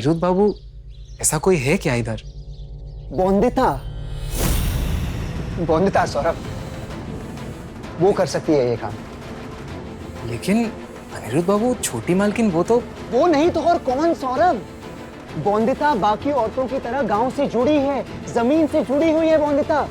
अनिरुद्ध बाबू, ऐसा कोई है क्या इधर? बॉन्दिता, बॉन्दिता सौरभ, वो कर सकती है ये काम। लेकिन अनिरुद्ध बाबू, छोटी मालकिन वो नहीं तो और कौन सौरभ? बॉन्दिता बाकी औरतों की तरह गांव से जुड़ी है, जमीन से जुड़ी हुई है बॉन्दिता।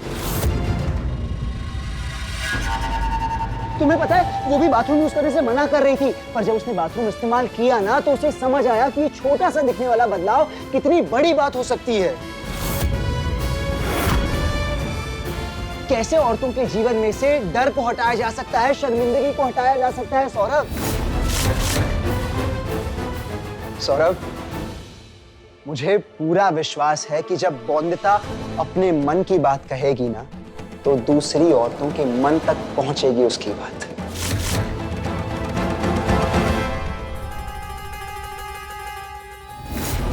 तुम्हें पता है, वो भी बाथरूम यूज करने से मना कर रही थी, पर जब उसने बाथरूम इस्तेमाल किया ना, तो उसे समझ आया कि ये छोटा सा दिखने वाला बदलाव कितनी बड़ी बात हो सकती है। कैसे औरतों के जीवन में से डर को हटाया जा सकता है, शर्मिंदगी को हटाया जा सकता है सौरभ। सौरभ, मुझे पूरा विश्वास है कि जब बॉन्दिता अपने मन की बात कहेगी ना, तो दूसरी औरतों के मन तक पहुंचेगी उसकी बात।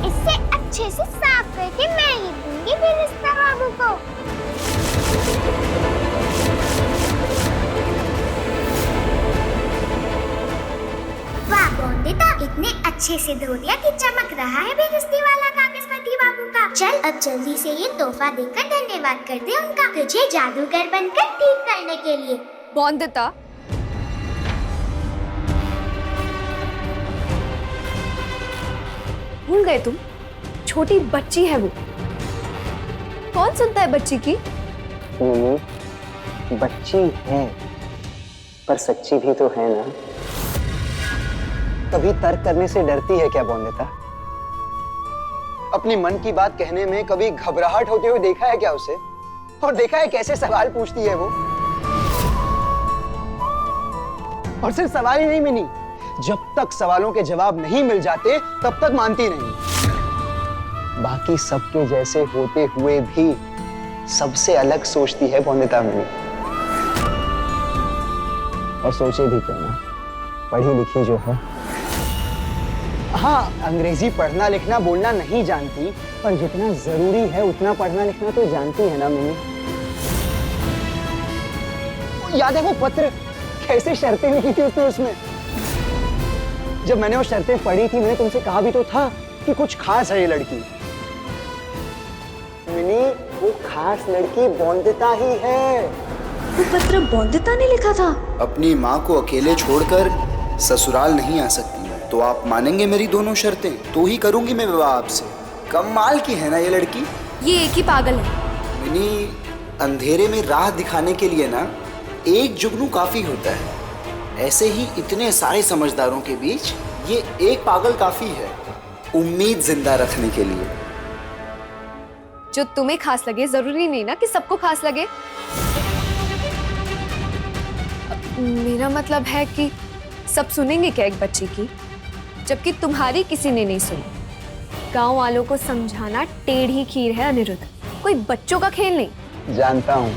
इससे अच्छे से साफ करके मैं ही दूंगी बिरिस्ता बाबू को। वाह बॉन्दिता, इतने अच्छे से धो दिया कि चमक रहा है बेइज्जती वाला कागजपति बाबू का। चल अब जल्दी से ये तोहफा देकर धन्यवाद कर दे उनका, तुझे जादूगर बनकर ठीक करने के लिए। बॉन्दिता, भूल गए तुम? छोटी बच्ची है वो। कौन सुनता है बच्ची की? बच्ची है, पर सच्ची भी तो है ना। कभी तर्क करने से डरती है क्या बॉन्दिता? अपनी मन की बात कहने में कभी घबराहट होते हुए देखा है क्या उसे? और देखा है कैसे सवाल पूछती है वो? और सिर्फ सवाल ही नहीं मिनी, जब तक सवालों के जवाब नहीं मिल जाते तब तक मानती नहीं। बाकी सबके जैसे होते हुए भी सबसे अलग सोचती है बॉन्दिता मिनी। और सोचे भी क्यों ना, पढ़ी लिखी जो है। हाँ, अंग्रेजी पढ़ना लिखना बोलना नहीं जानती, पर जितना जरूरी है उतना पढ़ना लिखना तो जानती है ना मिनी। याद है वो पत्र, कैसे शर्तें लिखी थी उसने उसमें? जब मैंने वो शर्तें पढ़ी थी, मैंने तुमसे कहा भी तो था कि कुछ खास है ये लड़की। मिनी, वो खास लड़की बॉन्दिता ही है। वो पत्र बॉन्दिता ने लिखा था? अपनी माँ को अकेले छोड़कर ससुराल नहीं आ सकती, तो आप मानेंगे मेरी दोनों शर्तें? तो ही करूंगी मैं विवाह आपसे। कमाल की है ना ये लड़की। ये एक ही पागल है। मिनी, अंधेरे में राह दिखाने के लिए ना एक जुगनू काफी होता है। ऐसे ही इतने सारे समझदारों के बीच ये एक पागल काफी है, उम्मीद जिंदा रखने के लिए। जो तुम्हें खास लगे जरूरी नहीं ना कि सबको खास लगे। मेरा मतलब है कि सब सुनेंगे क्या एक बच्ची की, जबकि तुम्हारी किसी ने नहीं सुनी। गांव वालों को समझाना टेढ़ी खीर है अनिरुद्ध, कोई बच्चों का खेल नहीं। जानता हूं,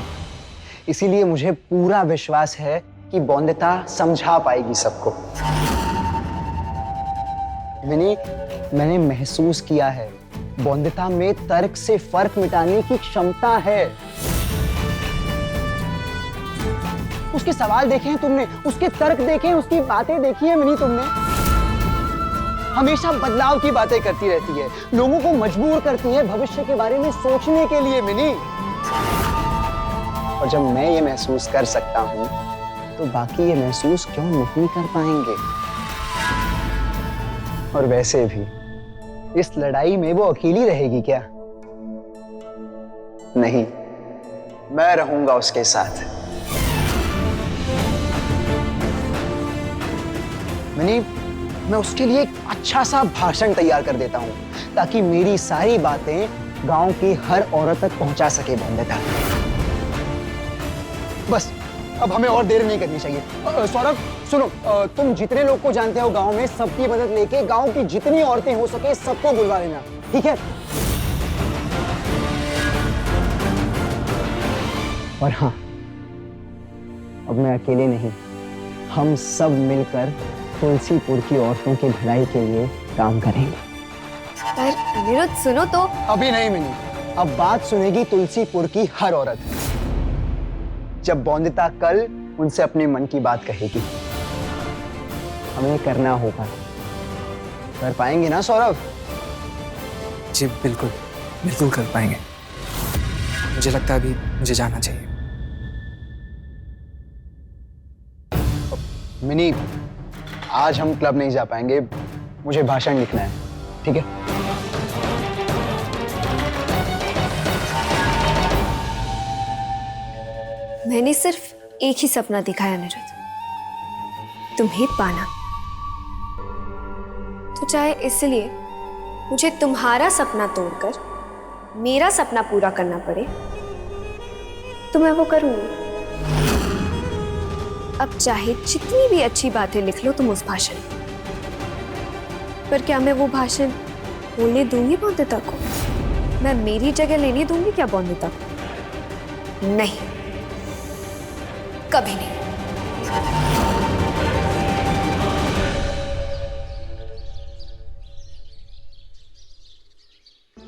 इसीलिए मुझे पूरा विश्वास है कि बॉन्दिता समझा पाएगी सबको। मैंने महसूस किया है, बॉन्दिता में तर्क से फर्क मिटाने की क्षमता है। उसके सवाल देखे हैं तुमने, उसके तर्क देखे हैं, उसकी बातें देखी है मिनी तुमने। हमेशा बदलाव की बातें करती रहती है, लोगों को मजबूर करती है भविष्य के बारे में सोचने के लिए मिनी। और जब मैं ये महसूस कर सकता हूं, तो बाकी ये महसूस क्यों नहीं कर पाएंगे? और वैसे भी इस लड़ाई में वो अकेली रहेगी क्या? नहीं, मैं रहूंगा उसके साथ। मैं उसके लिए एक अच्छा सा भाषण तैयार कर देता हूं, ताकि मेरी सारी बातें गांव की हर औरत तक पहुंचा सके बॉन्दिता। बस अब हमें और देर नहीं करनी चाहिए। सौरभ सुनो, तुम जितने लोग को जानते हो गांव में, सबकी मदद लेके गांव की जितनी औरतें हो सके सबको बुलवा लेना, ठीक है? और हाँ, अब मैं अकेले नहीं, हम सब मिलकर तुलसीपुर की औरतों की भलाई के लिए काम करेंगे। पर अनिरुद्ध सुनो तो। अभी नहीं मिनी, अब बात सुनेगी तुलसीपुर की हर औरत, जब बॉन्दिता कल उनसे अपने मन की बात कहेगी। हमें करना होगा, कर पाएंगे ना सौरभ? जी बिल्कुल, बिल्कुल कर पाएंगे। मुझे लगता है अभी मुझे जाना चाहिए। मिनी, आज हम क्लब नहीं जा पाएंगे, मुझे भाषण लिखना है, ठीक है? मैंने सिर्फ एक ही सपना देखा है अनिरुद्ध, तुम्हें पाना। तो चाहे इसलिए मुझे तुम्हारा सपना तोड़कर मेरा सपना पूरा करना पड़े तो मैं वो करूंगी। अब चाहे जितनी भी अच्छी बातें लिख लो तुम उस भाषण में, पर क्या मैं वो भाषण बोलने दूंगी बौंदिता को? मैं मेरी जगह लेने दूंगी क्या बौंदिता को? नहीं, कभी नहीं।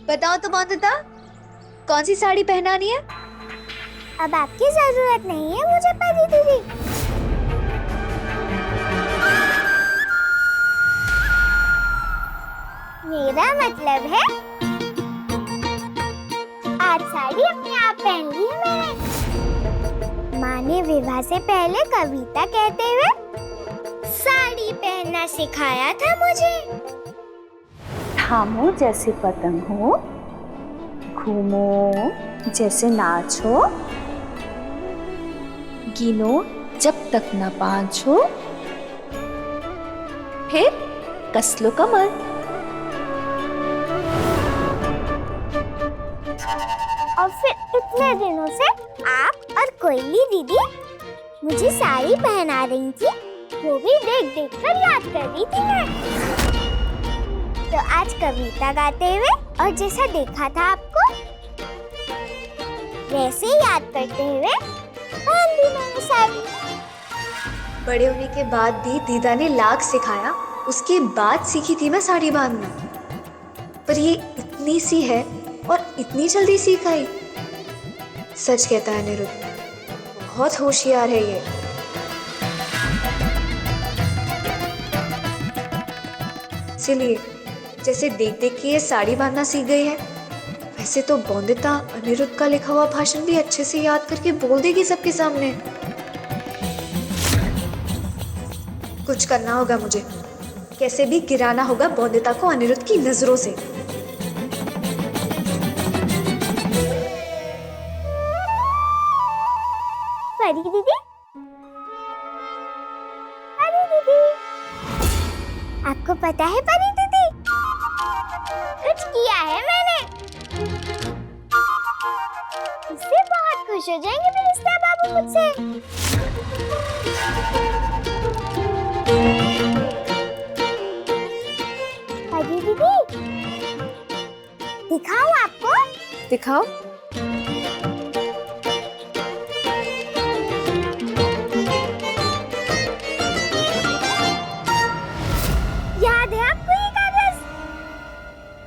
बताओ तो बौंदिता, कौन सी साड़ी पहनानी है? अब आपकी जरूरत नहीं है मुझे परी दीदी। मेरा मतलब है आज साड़ी अपने आप पहन ली है मैंने। माँ ने विवाह से पहले कविता कहते हुए साड़ी पहनना सिखाया था मुझे। थामो जैसे पतंग हो, घूमो जैसे नाच हो, गिनो जब तक न पाँच हो, फिर कस लो कमर। और फिर इतने दिनों से आप और कोयली दीदी मुझे साड़ी पहना रही थी, वो भी देख देख कर याद कर रही थी मैं। तो आज कविता गाते हुए और जैसा देखा था आपको वैसे याद करते हुए पहन ली मैंने साड़ी। बड़े होने के बाद भी दीदा ने लाख सिखाया, उसके बाद सीखी थी मैं साड़ी बांधना। पर ये इतनी सी है और इतनी जल्दी सीख आई। सच कहता है अनिरुद्ध, बहुत होशियार है ये। इसीलिए जैसे देख देख के ये साड़ी बांधना सीख गई है, वैसे तो बौंदिता अनिरुद्ध का लिखा हुआ भाषण भी अच्छे से याद करके बोल देगी सबके सामने। कुछ करना होगा मुझे, कैसे भी गिराना होगा बौंदिता को अनिरुद्ध की नजरों से। परी दीदी, परी दीदी, आपको पता है परी दीदी, कुछ किया है मैंने। इससे बहुत खुश हो जाएंगे बिरिस्ता बाबू मुझसे। परी दीदी, दिखाऊं आपको? दिखाओ। याद है आपको ये कागज?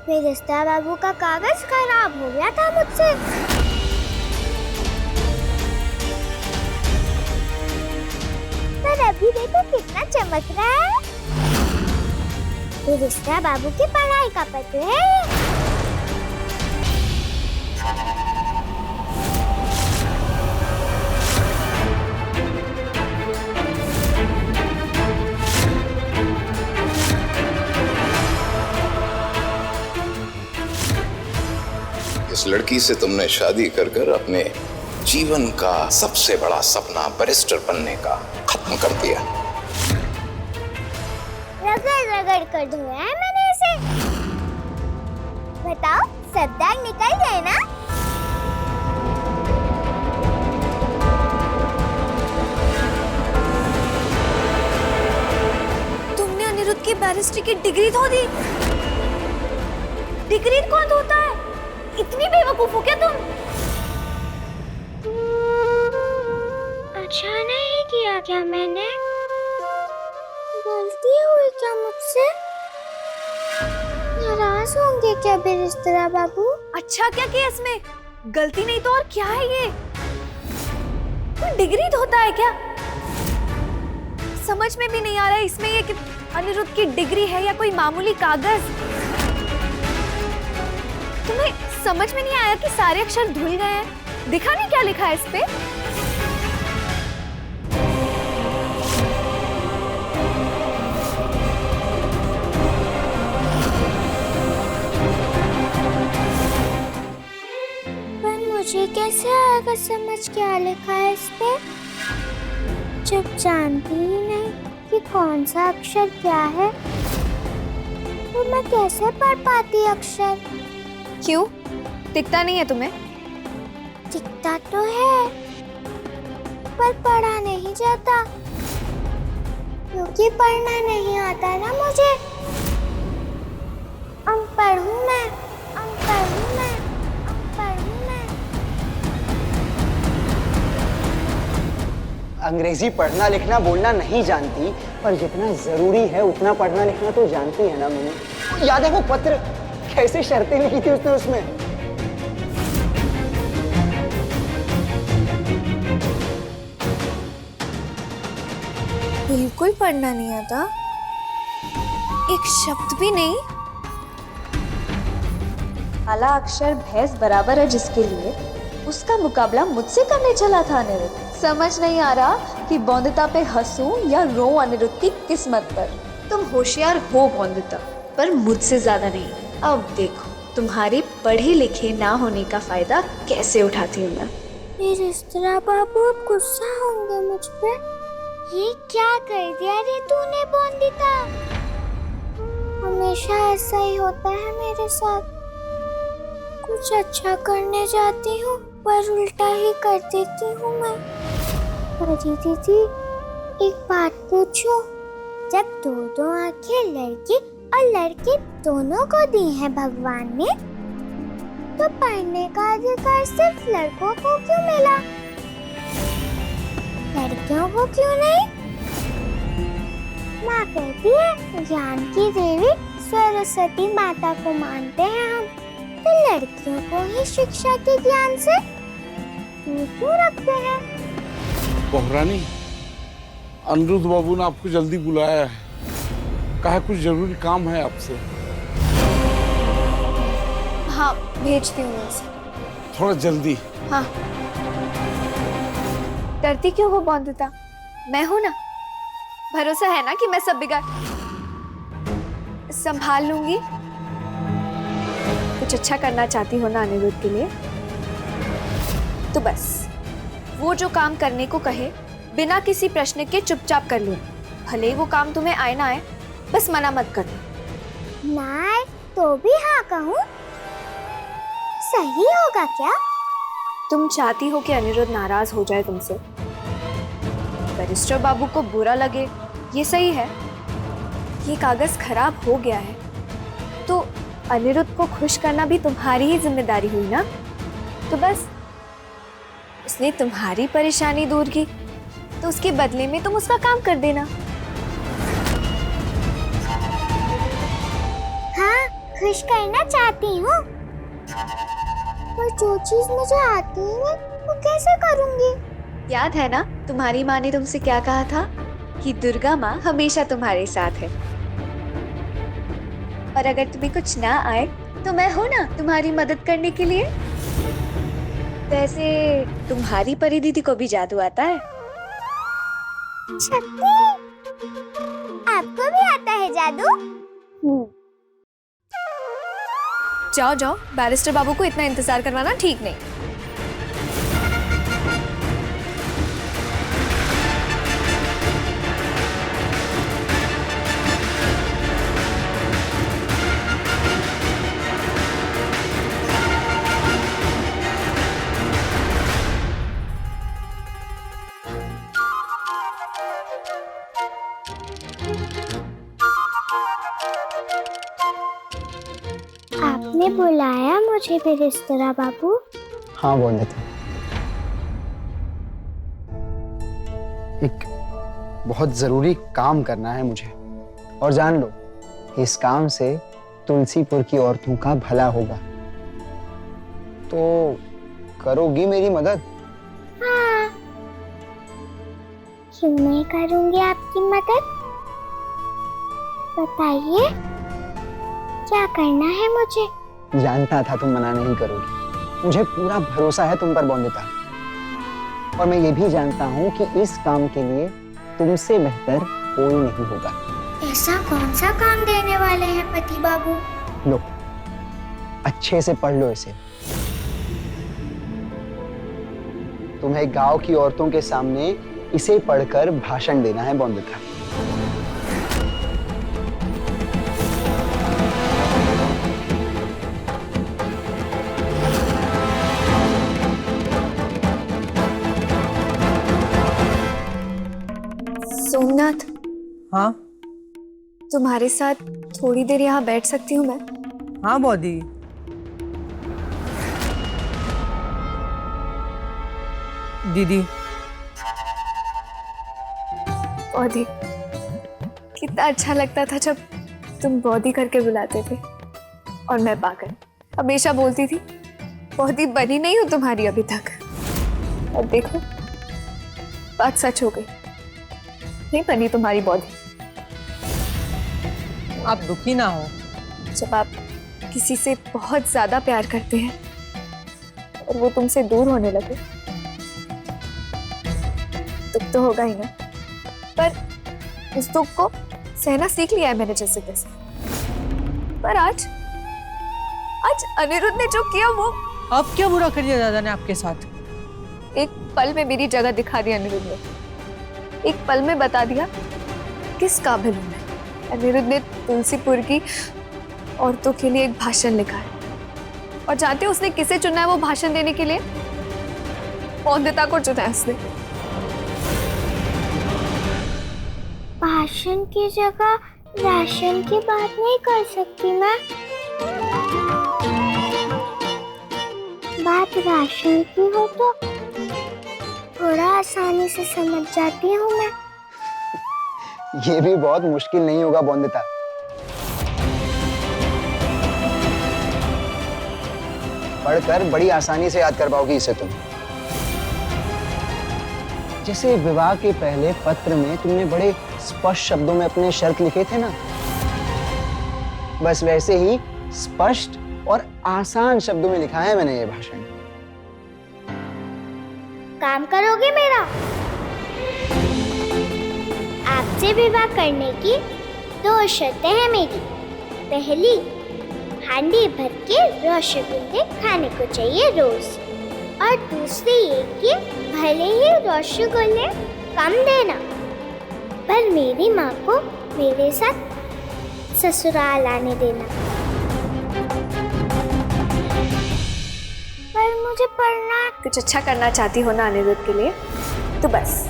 बिरिस्ता बाबू का कागज खराब हो गया था मुझसे। पर अभी देखो कितना चमक रहा है। बिरिस्ता बाबू की पढ़ाई का पत्र है ये। इस लड़की से तुमने शादी कर कर अपने जीवन का सबसे बड़ा सपना बैरिस्टर बनने का खत्म कर दिया। रगड़ रगड़ कर धोया है मैंने इसे। बताओ, सब दाग निकल गए ना? तुमने अनिरुद्ध की बैरिस्ट्री की डिग्री धो दी। डिग्री कौन धोता है? इतनी बेवकूफ हो क्या तुम? अच्छा नहीं किया क्या मैंने? गलती हुई क्या मुझसे? नाराज होंगे क्या बिरिस्ता बाबू? अच्छा क्या किया इसमें? गलती नहीं तो और क्या है ये? कोई डिग्री धोता है क्या? समझ में भी नहीं आ रहा है इसमें ये कि अनिरुद्ध की डिग्री है या कोई मामूली कागज। तुम्हें समझ में नहीं आया कि सारे अक्षर धुल गए हैं? दिखा नहीं क्या लिखा है इस पे? पर मुझे कैसे आएगा समझ क्या लिखा है इस पे, जब जानती ही नहीं कि कौन सा अक्षर क्या है, तो मैं कैसे पढ़ पाती अक्षर? क्यों? दिखता नहीं है तुम्हें? दिखता तो है पर पढ़ा नहीं जाता, क्योंकि पढ़ना नहीं आता ना मुझे। अनपढ़ हूँ मैं, अनपढ़ हूँ मैं, अनपढ़ हूँ मैं। अंग्रेजी पढ़ना लिखना बोलना नहीं जानती, पर जितना जरूरी है उतना पढ़ना लिखना तो जानती है ना मम्मी। याद है वो पत्र, कैसे शर्तें लिखी थी उसने उसमें? बिल्कुल पढ़ना नहीं आता, एक शब्द भी नहीं। काला अक्षर भैंस बराबर है जिसके लिए, उसका मुकाबला मुझसे करने चला था अनिरुद्ध। समझ नहीं आ रहा कि बौंदिता पे हंसूं या रो अनिरुद्ध की किस्मत पर। तुम होशियार हो बौंदिता, पर मुझसे ज्यादा नहीं। अब देखो तुम्हारे पढ़े लिखे ना होने का फायदा कैसे उठाती हूँ मैं। फिर इस तरह बाबू अब गुस्सा होंगे मुझ पे। ये क्या कर दिया रे तूने बौंदिता? हमेशा ऐसा ही होता है मेरे साथ, कुछ अच्छा करने जाती हूँ पर उल्टा ही कर देती हूँ मैं। परी दीदी एक बात पूछूं? जब दो दो आंखें लड़की और लड़के दोनों को दी हैं भगवान ने, तो पढ़ने का अधिकार सिर्फ लड़कों को क्यों मिला, लड़कियों को क्यों नहीं? माँ कहती है ज्ञान की देवी सरस्वती माता को मानते हैं हम, तो लड़कियों को ही शिक्षा के ज्ञान से दूर क्यों रखते हैं? बहुरानी, अनिरुद्ध बाबू ने आपको जल्दी बुलाया है, कहा कुछ जरूरी काम है आपसे। हाँ भेजती हूँ मैं उसे। थोड़ा जल्दी। हाँ। डरती क्यों हो बौंदिता? मैं हूं ना, भरोसा है ना कि मैं सब बिगाड़ संभाल लूंगी। कुछ अच्छा करना चाहती हो ना अनिरुद्ध के लिए, तो बस वो जो काम करने को कहे बिना किसी प्रश्न के चुपचाप कर लो। भले ही वो काम तुम्हें आए ना आए, बस मना मत करो। ना आए तो भी हाँ कहूँ? सही होगा क्या? तुम चाहती हो कि अनिरुद्ध नाराज हो जाए तुमसे, बैरिस्टर बाबू को बुरा लगे, ये सही है। ये कागज खराब हो गया है तो अनिरुद्ध को खुश करना भी तुम्हारी ही जिम्मेदारी हुई ना। तो बस उसने तुम्हारी परेशानी दूर की, तो उसके बदले में तुम उसका काम कर देना। हाँ, खुश करना चाहती हूँ, पर जो चीज मुझे आती ही नहीं वो कैसे करूँगी? याद है ना तुम्हारी माँ ने तुमसे क्या कहा था कि दुर्गा माँ हमेशा तुम्हारे साथ है, और अगर तुम्हें कुछ ना आए तो मैं हूं ना तुम्हारी मदद करने के लिए। वैसे तुम्हारी परी दीदी को भी जादू आता है। शक्ति, आपको भी आता है जादू? जाओ जाओ, बैरिस्टर बाबू को इतना इंतजार करवाना ठीक नहीं। आपने बुलाया मुझे बैरिस्टर बाबू? हाँ बौंदिता, एक बहुत जरूरी काम करना है मुझे, और जान लो इस काम से तुलसीपुर की औरतों का भला होगा। तो करोगी मेरी मदद? हाँ, क्यों नहीं करूंगी आपकी मदद? बताइए क्या करना है मुझे? जानता था तुम मना नहीं करोगी। मुझे पूरा भरोसा है तुम पर बोंदिता। और मैं ये भी जानता हूँ कि इस काम के लिए तुमसे बेहतर कोई नहीं होगा। ऐसा कौन सा काम देने वाले हैं पति बाबू? लो, अच्छे से पढ़ लो इसे। तुम्हें गांव की औरतों के सामने इसे पढ़कर भाषण देना है बोंदिता। सोमनाथ, हाँ तुम्हारे साथ थोड़ी देर यहाँ बैठ सकती हूँ मैं? हाँ बॉडी। दीदी, बॉडी, कितना अच्छा लगता था जब तुम बॉडी करके बुलाते थे और मैं पागल हमेशा बोलती थी बॉडी बनी नहीं हूँ तुम्हारी अभी तक। और देखो, बात सच हो गई, नहीं बनी तुम्हारी बॉडी। आप दुखी ना हो। जब आप किसी से बहुत ज्यादा प्यार करते हैं और वो तुमसे दूर होने लगे, दुख तो होगा ही ना, पर उस दुख को सहना सीख लिया है मैंने जैसे तैसे। पर आज अनिरुद्ध ने जो किया वो। अब क्या बुरा कर दिया दादा ने आपके साथ? एक पल में मेरी जगह दिखा दी अनिरुद्ध ने, एक पल में बता दिया किस काबिल हूं मैं। अनिरुद्ध ने तुलसीपुर की औरतों के लिए एक भाषण लिखा है, और जानते हो उसने किसे चुना है वो भाषण देने के लिए? बोंदिता को चुना है उसने। भाषण की जगह राशन की बात नहीं कर सकती मैं? बात राशन की हो तो थोड़ा आसानी से समझ जाती हूँ मैं। ये भी बहुत मुश्किल नहीं होगा बोंदिता। पढ़कर बड़ी आसानी से याद कर पाओगी इसे तुम। जैसे विवाह के पहले पत्र में तुमने बड़े स्पष्ट शब्दों में अपने शर्त लिखे थे ना, बस वैसे ही स्पष्ट और आसान शब्दों में लिखा है मैंने ये भाषण। काम करोगे मेरा? आपसे विवाह करने की 2 शर्तें हैं मेरी। पहली, हांडी भर के रसगुल्ले खाने को चाहिए रोज, और दूसरी ये कि भले ही रसगुल्ले कम देना, पर मेरी माँ को मेरे साथ ससुराल आने देना। पर मुझे पढ़ना। कुछ अच्छा करना चाहती हो ना अनिरुद्ध के लिए, तो बस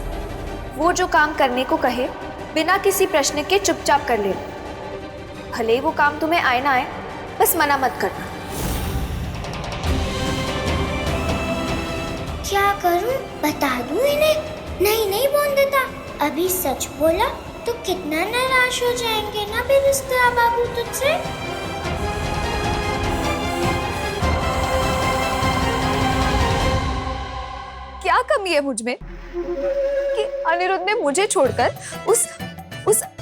वो जो काम करने को कहे बिना किसी प्रश्न के चुपचाप कर लेना। भले ही वो काम तुम्हें आए ना आए, बस मना मत करना। क्या करूं? बता दूं इन्हें? नहीं बोंदिता, अभी सच बोला तो कितना नाराज हो जाएंगे ना बिरिस्ता बाबू तुझसे। क्या कमी है मुझ में कि अनिरुद्ध ने मुझे छोड़कर उस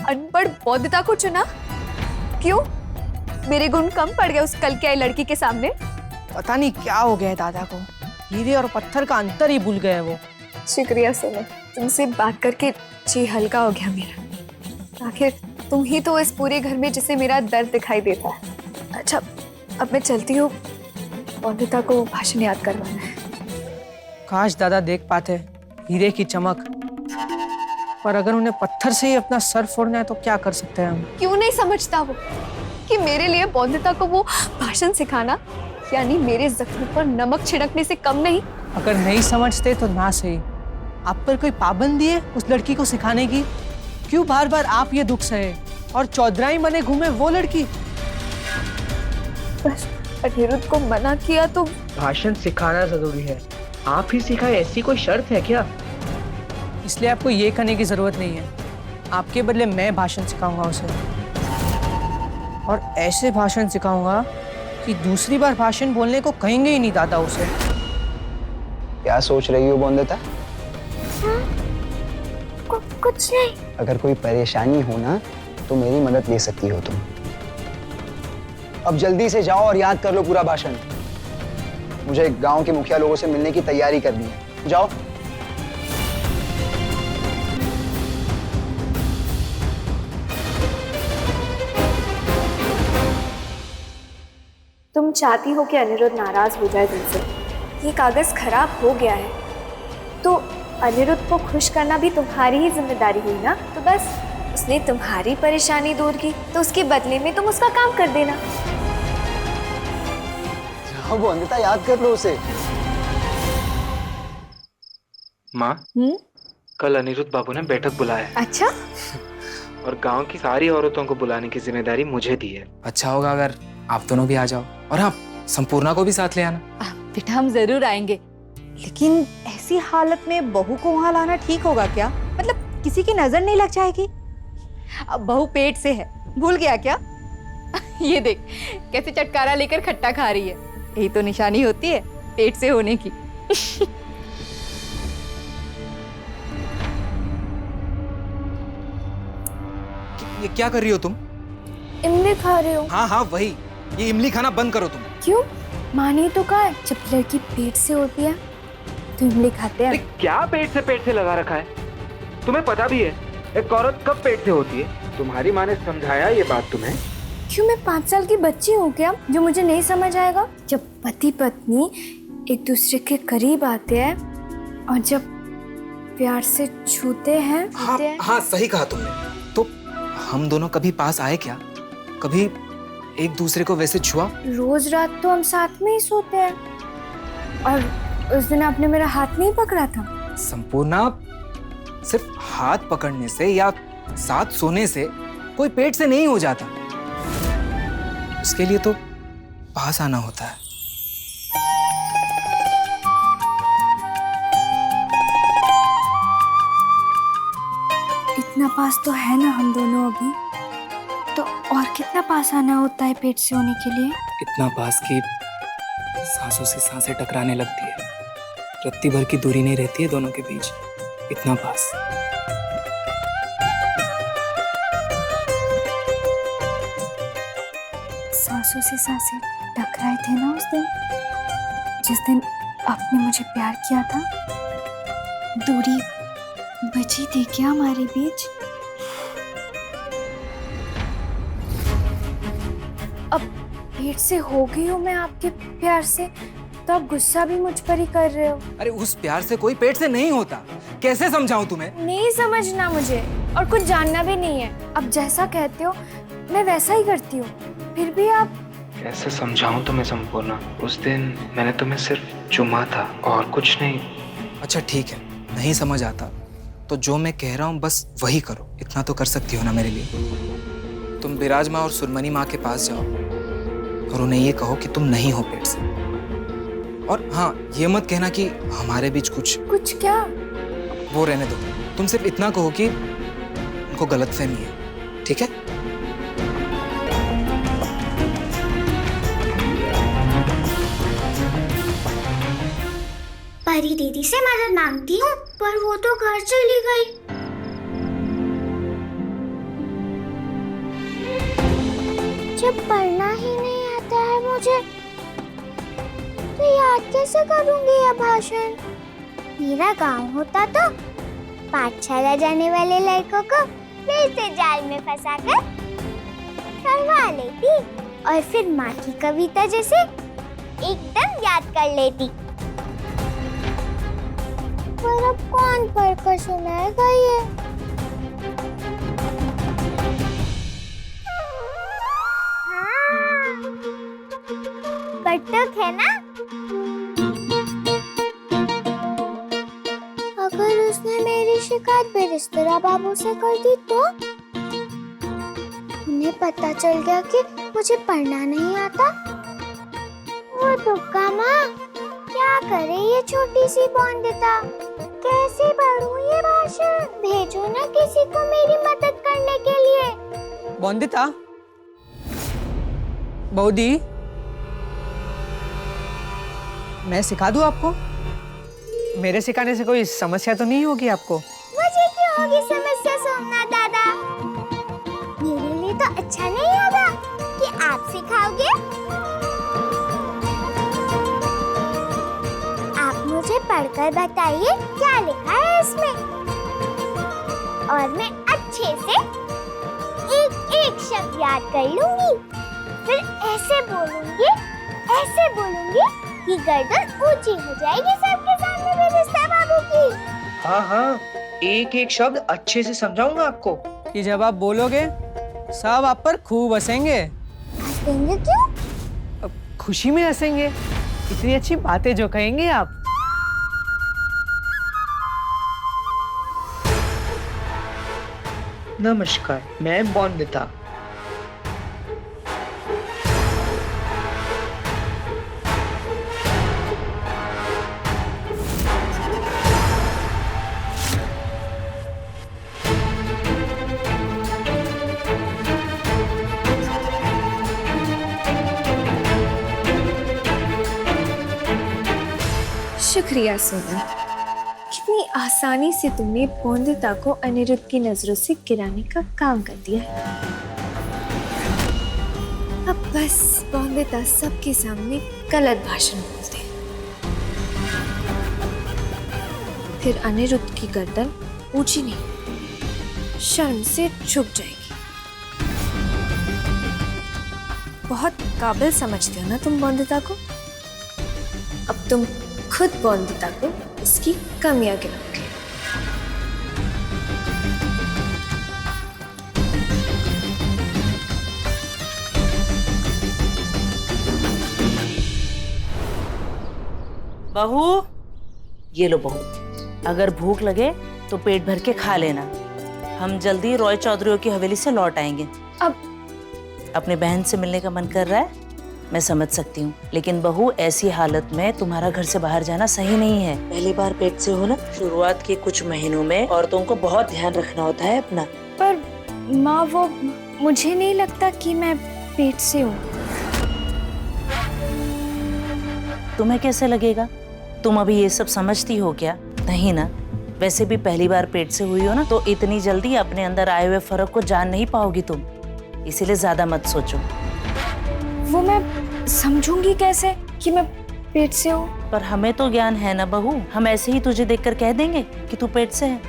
अनपढ़ बोंदिता को चुना? क्यों? मेरे गुण कम पड़ गए उस कल की आई लड़की के सामने? पता नहीं क्या हो गया है दादा को, हीरे और पत्थर का अंतर ही भूल गए वो। शुक्रिया सोनू, तुमसे बात करके जी हल्का हो गया मेरा। आखिर तुम ही तो इस पूरे घर में जिसे मेरा दर्द दिखाई देता है। अच्छा, अब मैं चलती हूँ, बोंदिता को भाषण याद करवाना है। काश दादा देख पाते हीरे की चमक, पर अगर उन्हें पत्थर से ही अपना सर फोड़ना है तो क्या कर सकते हैं हम? क्यों नहीं समझता वो कि मेरे लिए बोंदिता को वो भाषण सिखाना यानी मेरे जख्म पर नमक छिड़कने से कम नहीं? अगर नहीं समझते तो ना सही, आप पर कोई पाबंदी है उस लड़की को सिखाने की? क्यों बार बार आप ये दुख सहे और चौधराई बने घूमे वो लड़की? बस अनिरुद्ध को मना किया तो। भाषण सिखाना जरूरी है, आप ही सिखाए, ऐसी कोई शर्त है क्या? इसलिए आपको ये करने की जरूरत नहीं है। आपके बदले मैं भाषण सिखाऊंगा उसे, और ऐसे भाषण सिखाऊंगा कि दूसरी बार भाषण बोलने को कहेंगे ही नहीं दादा उसे। क्या सोच रही हो बोंदिता? कुछ नहीं। अगर कोई परेशानी हो ना तो मेरी मदद ले सकती हो तुम। अब जल्दी से जाओ और याद कर लो पूरा भाषण। मुझे गांव के मुखिया लोगों से मिलने की तैयारी करनी है। जाओ। तुम चाहती हो कि अनिरुद्ध नाराज हो जाए तुमसे। ये कागज खराब हो गया है तो अनिरुद्ध को खुश करना भी तुम्हारी ही जिम्मेदारी हुई ना। तो बस उसने तुम्हारी परेशानी दूर की तो उसके बदले में तुम उसका काम कर देना। जाओ वंदिता, याद कर लो उसे। माँ, कल अनिरुद्ध बाबू ने बैठक बुलाया है। अच्छा। और गांव की सारी औरतों को बुलाने की जिम्मेदारी मुझे दी है। अच्छा होगा अगर आप दोनों भी आ जाओ, और हाँ, संपूर्णा को भी साथ ले आना। बेटा हम जरूर आएंगे, लेकिन ऐसी हालत में बहू को वहां लाना ठीक होगा क्या? मतलब किसी की नजर नहीं लग जाएगी? अब बहू पेट से है, भूल गया क्या? ये देख कैसे चटकारा लेकर खट्टा खा रही है। यही तो निशानी होती है पेट से होने की। ये क्या कर रही हो तुम? इमली खा रही हो? हाँ हाँ वही, ये इमली खाना बंद करो तुम। क्यों? माँ ने तो कहा जब लड़की पेट से होती है तो इमली खाते हैं। क्या पेट से लगा रखा है? तुम्हें पता भी है एक औरत कब पेट से होती है? तुम्हारी माँ ने समझाया ये बात तुम्हें? क्यों, मैं 5 साल की बच्ची हूँ क्या जो मुझे नहीं समझ आएगा? जब पति पत्नी एक दूसरे के करीब आते हैं और जब प्यार से छूते हैं। हाँ सही कहा तुमने। तो हम दोनों कभी पास आए क्या? कभी एक दूसरे को वैसे छुआ? रोज रात तो हम साथ में ही सोते हैं, और उस दिन आपने मेरा हाथ नहीं पकड़ा था। संपूर्णा, सिर्फ हाथ पकड़ने से या साथ सोने से कोई पेट से नहीं हो जाता। उसके लिए तो पास आना होता है। इतना पास तो है ना हम दोनों अभी, तो और कितना पास आना होता है पेट से होने के लिए? इतना पास कि सांसों से सांसें टकराने लगती है, रत्ती भर की दूरी नहीं रहती है दोनों के बीच। इतना पास। सांसों से सांसें टकराए थे ना उस दिन, जिस दिन आपने मुझे प्यार किया था। दूरी बची थी क्या हमारे बीच? अब पेट से हो गई हूँ मैं आपके प्यार से, तो आप गुस्सा भी मुझ पर ही कर रहे हो। अरे उस प्यार से कोई पेट से नहीं होता। कैसे समझाऊं तुम्हें? नहीं समझना मुझे, और कुछ जानना भी नहीं है। अब जैसा कहते हो मैं वैसा ही करती हूँ, फिर भी आप। कैसे समझाऊं तुम्हें संपूर्णा? उस दिन मैंने तुम्हें सिर्फ चुमा था और कुछ नहीं। अच्छा ठीक है, नहीं समझ आता तो जो मैं कह रहा हूँ बस वही करो। इतना तो कर सकती हो ना मेरे लिए? तुम विराज माँ और सुरमनी माँ के पास जाओ और उन्हें ये कहो कि तुम नहीं हो पेट से। और हाँ, ये मत कहना कि हमारे बीच कुछ क्या? वो रहने दो। तुम सिर्फ इतना कहो कि उनको गलतफहमी है, ठीक है? परी दीदी से मदद मांगती हूँ, पर वो तो घर चली गई। जब पढ़ना ही नहीं आता है मुझे, तो याद कैसे करूँगी यह भाषण? मेरा गांव होता तो पाठशाला जाने वाले लड़कों को फिर से जाल में फंसाकर करवा लेती, और फिर माँ की कविता जैसे एकदम याद कर लेती। पर अब कौन पढ़कर सुनाएगा ये? कटक है ना? अगर उसने मेरी शिकायत बेरिस्तेरा बाबू से कर दी तो? उन्हें पता चल गया कि मुझे पढ़ना नहीं आता। वो दुक्का माँ, क्या करे ये छोटी सी बॉन्दिता? कैसे पढ़ूं ये भाषण? भेजो ना किसी को मेरी मदद करने के लिए। बॉन्दिता, बौदी, मैं सिखा दूं आपको? मेरे सिखाने से कोई समस्या तो नहीं होगी आपको? मुझे क्यों होगी समस्या सोमनाथ दादा? मेरे लिए तो अच्छा नहीं होगा कि आप सिखाओगे? आप मुझे पढ़कर बताइए क्या लिखा है इसमें, और मैं अच्छे से एक एक शब्द याद कर लूंगी। फिर ऐसे बोलूंगी कि गर्दन ऊंची हो जाएगी सबके सामने बेरिस्ता बाबू की। हाँ हाँ, एक एक शब्द अच्छे से समझाऊंगा आपको। कि जब आप बोलोगे सब आप पर खूब हंसेंगे। हंसेंगे क्यों? अब खुशी में हंसेंगे, इतनी अच्छी बातें जो कहेंगे आप। नमस्कार, मैं बॉन्दिता। शुक्रिया सोना, कितनी आसानी से तुमने बॉन्दिता को अनिरुद्ध की नजरों से गिराने का काम कर दिया है। अब बस बॉन्दिता सबके सामने गलत भाषण बोलते हैं, फिर अनिरुद्ध की गर्दन ऊंची नहीं, शर्म से झुक जाएगी। बहुत काबिल समझते हो ना तुम बॉन्दिता को। अब तुम खुद बॉन्दिता को इसकी कमियां गिनाओगे। बहू, ये लो बहू, अगर भूख लगे तो पेट भर के खा लेना। हम जल्दी रॉय चौधरी की हवेली से लौट आएंगे। अब अपने बहन से मिलने का मन कर रहा है, मैं समझ सकती हूँ, लेकिन बहू ऐसी हालत में तुम्हारा घर से बाहर जाना सही नहीं है। पहली बार पेट से हो ना, शुरुआत के कुछ महीनों में औरतों को बहुत ध्यान रखना होता है अपना। पर माँ, वो मुझे नहीं लगता कि मैं पेट से हूँ। तुम्हें कैसे लगेगा? तुम अभी ये सब समझती हो क्या? नहीं ना। वैसे भी पहली बार पेट से हुई हो ना, तो इतनी जल्दी अपने अंदर आए हुए फर्क को जान नहीं पाओगी तुम, इसीलिए ज्यादा मत सोचो। वो मैं समझूंगी कैसे कि मैं पेट से हूँ? पर हमें तो ज्ञान है ना बहू, हम ऐसे ही तुझे देखकर कह देंगे कि तू पेट से है।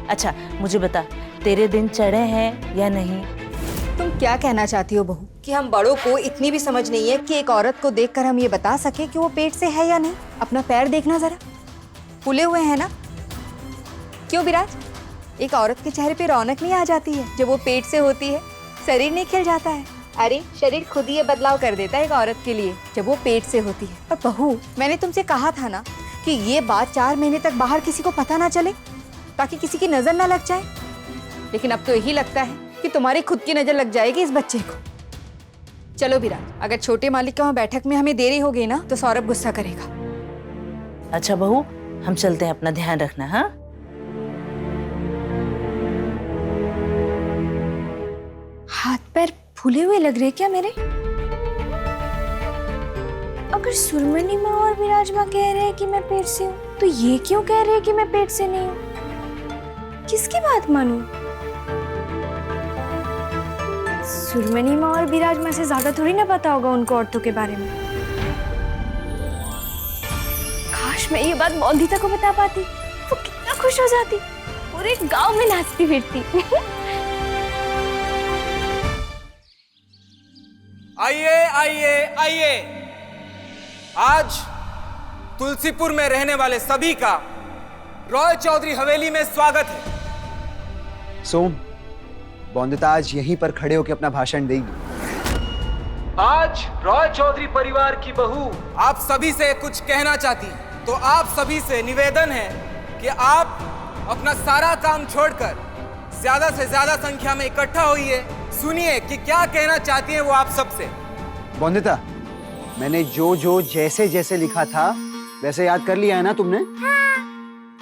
अच्छा मुझे बता, तेरे दिन चढ़े हैं या नहीं? तुम क्या कहना चाहती हो बहू? कि हम बड़ों को इतनी भी समझ नहीं है कि एक औरत को देखकर हम ये बता सके कि वो पेट से है या नहीं? अपना पैर देखना जरा, फूले हुए हैं ना? क्यों विराज, एक औरत के चेहरे पे रौनक नहीं आ जाती है जब वो पेट से होती है? शरीर नहीं खिल जाता है? अरे शरीर खुद ही ये बदलाव कर देता है एक औरत के लिए जब वो पेट से होती है। पर बहू, मैंने तुमसे कहा था ना कि ये बात 4 महीने तक बाहर किसी को पता ना चले, ताकि किसी की नजर ना लग जाए। लेकिन अब तो यही लगता है कि तुम्हारी खुद की नजर लग जाएगी इस बच्चे को। चलो विराज, अगर छोटे मालिक के वहाँ बैठक में हमें देरी हो गई ना तो सौरभ गुस्सा करेगा। अच्छा बहू, हम चलते हैं, अपना ध्यान रखना। हाँ, हाथ पैर फूले हुए लग रहे क्या मेरे? अगर सुरमनी माँ और विराज माँ कह रहे हैं कि मैं पेट से हूँ, तो ये क्यों कह रहे हैं कि मैं पेट से नहीं हूँ? किसकी बात मानूं? सुरमनी माँ और विराज माँ से ज्यादा थोड़ी ना पता होगा उनको औरतों के बारे में। काश मैं ये बात बॉन्दिता को बता पाती, वो कितना खुश हो जाती, पूरे गांव में नाचती फिरती। आइए आइए आइए, आज तुलसीपुर में रहने वाले सभी का रॉय चौधरी हवेली में स्वागत है। सोम, बॉन्दिता आज यहीं पर खड़े होकर अपना भाषण देगी। आज रॉय चौधरी परिवार की बहू आप सभी से कुछ कहना चाहती है, तो आप सभी से निवेदन है कि आप अपना सारा काम छोड़कर ज्यादा से ज्यादा संख्या में इकट्ठा होइए, सुनिए कि क्या कहना चाहती हैं वो आप सबसे। बॉन्दिता, मैंने जो जो जैसे जैसे लिखा था वैसे याद कर लिया है ना तुमने? हाँ,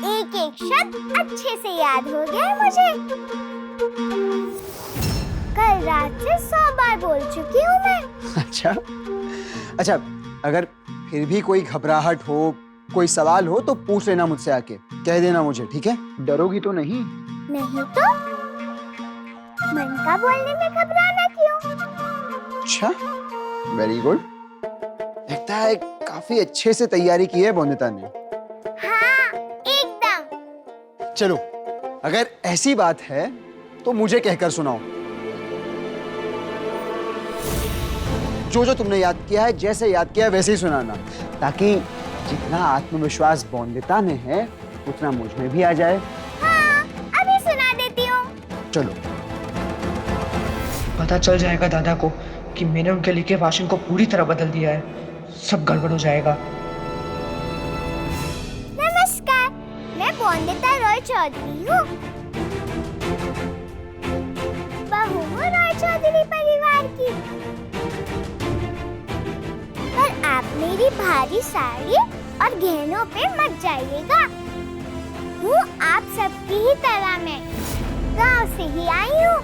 एक एक शब्द अच्छे से याद हो गया है मुझे। कल रात से 100 बार बोल चुकी हूँ मैं। अच्छा, अगर फिर भी कोई घबराहट हो, कोई सवाल हो तो पूछ लेना मुझसे आके, कह देना मुझे, ठीक है? डरोगी तो नहीं? नहीं तो मन का बोलने में घबराना क्यों? अच्छा, वेरी गुड। लगता है काफी अच्छे से तैयारी की है बोंदिता ने। हाँ, एकदम। चलो, अगर ऐसी बात है तो मुझे कहकर सुनाओ। जो जो तुमने याद किया है, जैसे याद किया है वैसे ही सुनाना, ताकि जितना आत्मविश्वास बोंदिता में है उतना मुझ में भी आ जाए। हाँ, अभी सुना देती हूँ। चलो। पता चल जाएगा दादा को कि मैंने उनके लिखे भाषण को पूरी तरह बदल दिया है, सब गड़बड़ हो जाएगा। नमस्कार, मैं बोंदिता रॉय चौधरी हूँ। बहू हूँ रॉय चौधरी परिवार की। पर आप मेरी भारी साड़ी और गहनों पे मत जाइएगा। हूँ आप सबकी ही तरह मैं गांव से ही आई हूँ।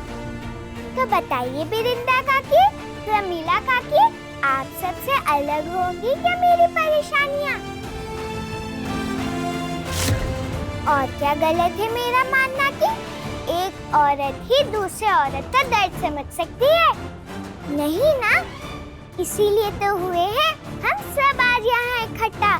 तो बताइए बिरिंदा काकी, प्रमीला काकी, आप सबसे अलग होंगी क्या मेरी परेशानियाँ? और क्या गलत है मेरा मानना कि एक औरत ही दूसरे औरत का दर्द समझ सकती है? नहीं ना? इसीलिए तो हुए हैं हम सब आज यहाँ इकट्ठा।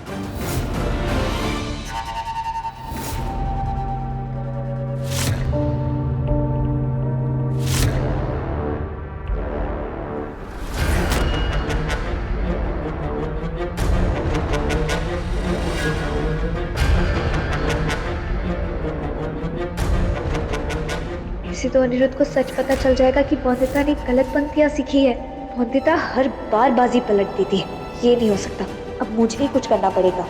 इसी तो अनिरुद्ध को सच पता चल जाएगा कि बोंदिता ने गलत पंक्तियाँ सीखी है। बोंदिता हर बार बाजी पलट देती है। ये नहीं हो सकता, अब मुझे ही कुछ करना पड़ेगा।